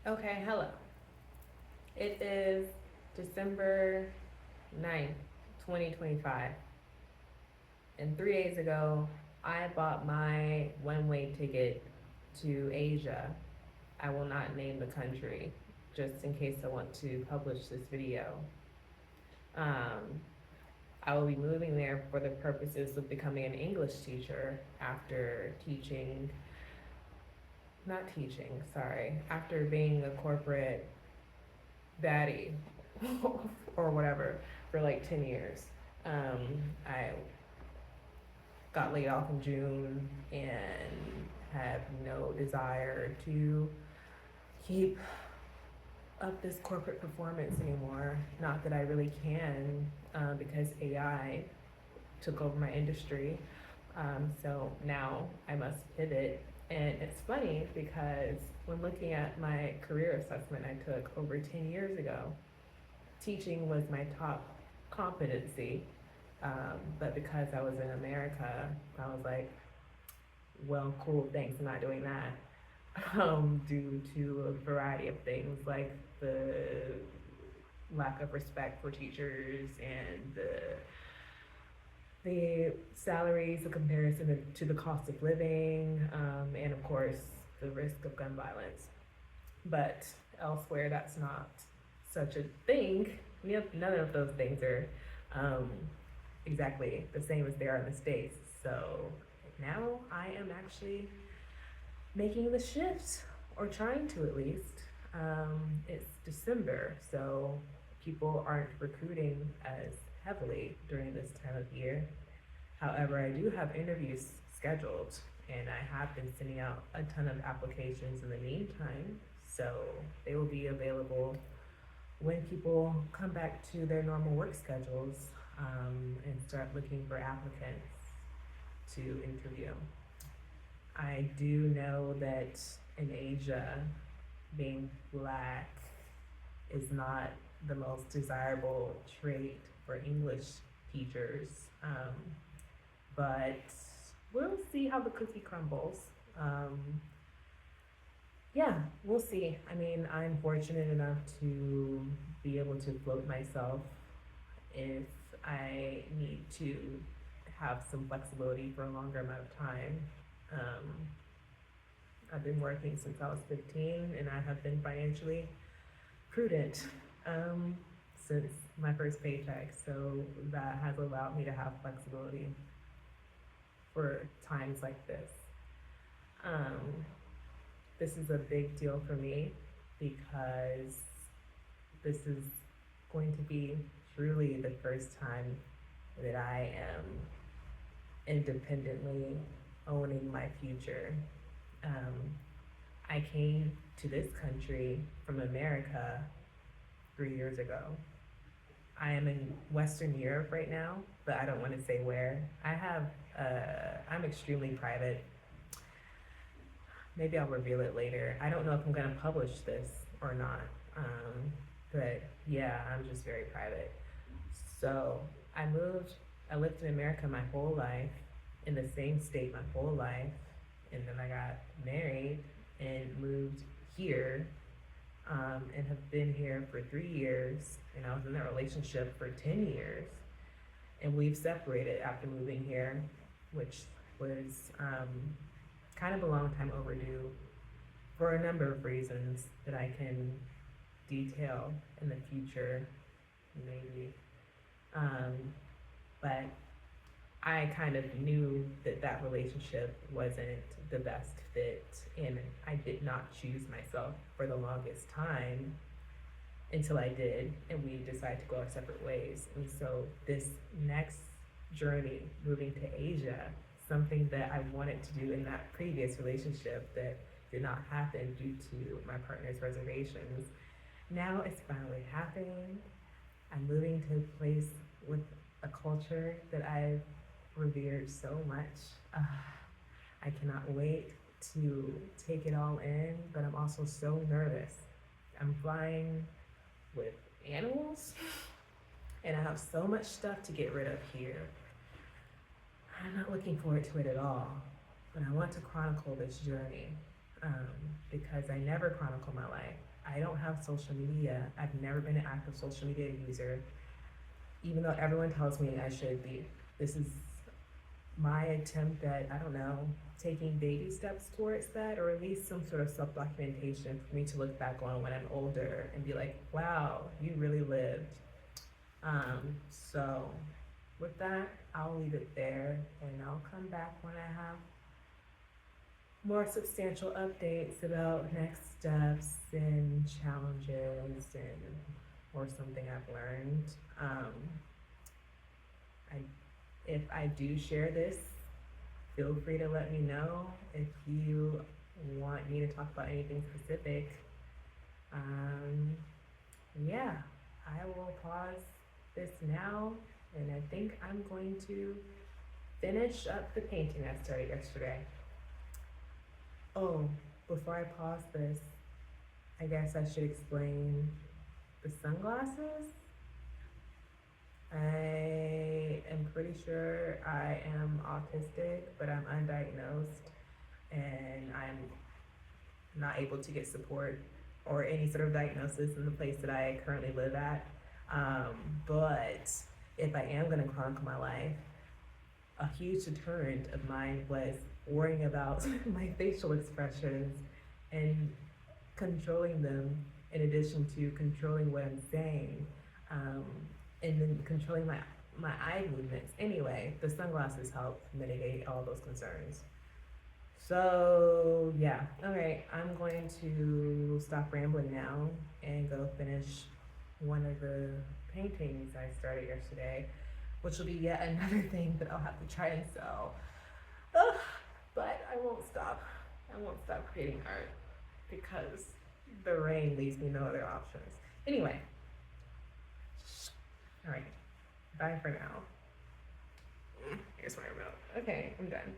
Okay, hello. It is December 9th, 2025. And 3 days ago, I bought my one way ticket to Asia. I will not name the country just in case I want to publish this video. Um, I will be moving there for the purposes of becoming an English teacher after after being a corporate baddie or whatever for like 10 years. I got laid off in June and have no desire to keep up this corporate performance anymore. Not that I really can, because AI took over my industry. So now I must pivot. And it's funny because when looking at my career assessment I took over 10 years ago, teaching was my top competency. But because I was in America, I was like, well, cool, thanks, I'm not doing that. Due to a variety of things like the lack of respect for teachers and the salaries, the comparison to the cost of living, and of course, the risk of gun violence. But elsewhere, that's not such a thing. None of those things are um, exactly the same as they are in the States. So now I am actually making the shift, or trying to at least. It's December, so people aren't recruiting as heavily during this time of year. However, I do have interviews scheduled, and I have been sending out a ton of applications in the meantime, so they will be available when people come back to their normal work schedules, and start looking for applicants to interview. I do know that in Asia, being black is not the most desirable trait for English teachers, but we'll see how the cookie crumbles. Um, yeah, we'll see. I mean, I'm fortunate enough to be able to float myself if I need to have some flexibility for a longer amount of time. Um, I've been working since I was 15, and I have been financially prudent um, since my first paycheck. So that has allowed me to have flexibility for times like this. Um, this is a big deal for me because this is going to be truly the first time that I am independently owning my future. Um, I came to this country from America 3 years ago. I am in Western Europe right now, but I don't want to say where. I'm extremely private. Maybe I'll reveal it later. I don't know if I'm going to publish this or not. But yeah, I'm just very private. So I lived in America my whole life, in the same state my whole life, and then I got married and moved here, and have been here for 3 years, and I was in a relationship for 10 years, and we've separated after moving here, which was kind of a long time overdue for a number of reasons that I can detail in the future, maybe. Um, but I kind of knew that that relationship wasn't the best fit, and I did not choose myself for the longest time until I did, and we decided to go our separate ways. And so this next journey, moving to Asia, something that I wanted to do in that previous relationship that did not happen due to my partner's reservations, now it's finally happening. I'm moving to a place with a culture that I've revered so much. I cannot wait to take it all in, but I'm also so nervous. I'm flying with animals, and I have so much stuff to get rid of here. I'm not looking forward to it at all, but I want to chronicle this journey. um, because I never chronicle my life. I don't have social media. I've never been an active social media user, even though everyone tells me I should be. This is my attempt at, I don't know, taking baby steps towards that, or at least some sort of self documentation for me to look back on when I'm older and be like, wow, you really lived. So with that, I'll leave it there and I'll come back when I have more substantial updates about next steps and challenges and or something I've learned. Um, I if I do share this, feel free to let me know if you want me to talk about anything specific. Um, yeah, I will pause this now, and I think I'm going to finish up the painting I started yesterday. Oh, before I pause this, I guess I should explain the sunglasses. I am pretty sure I am autistic, but I'm undiagnosed and I'm not able to get support or any sort of diagnosis in the place that I currently live at. But if I am going to chronicle my life, a huge deterrent of mine was worrying about my facial expressions and controlling them in addition to controlling what I'm saying, um, and then controlling my eye movements. Anyway, the sunglasses help mitigate all those concerns. So yeah, all right, I'm going to stop rambling now and go finish one of the paintings I started yesterday, which will be yet another thing that I'll have to try and sell. Ugh, but I won't stop. I won't stop creating art because the rain leaves me no other options. Anyway, all right, bye for now. Here's my remote. Okay, I'm done.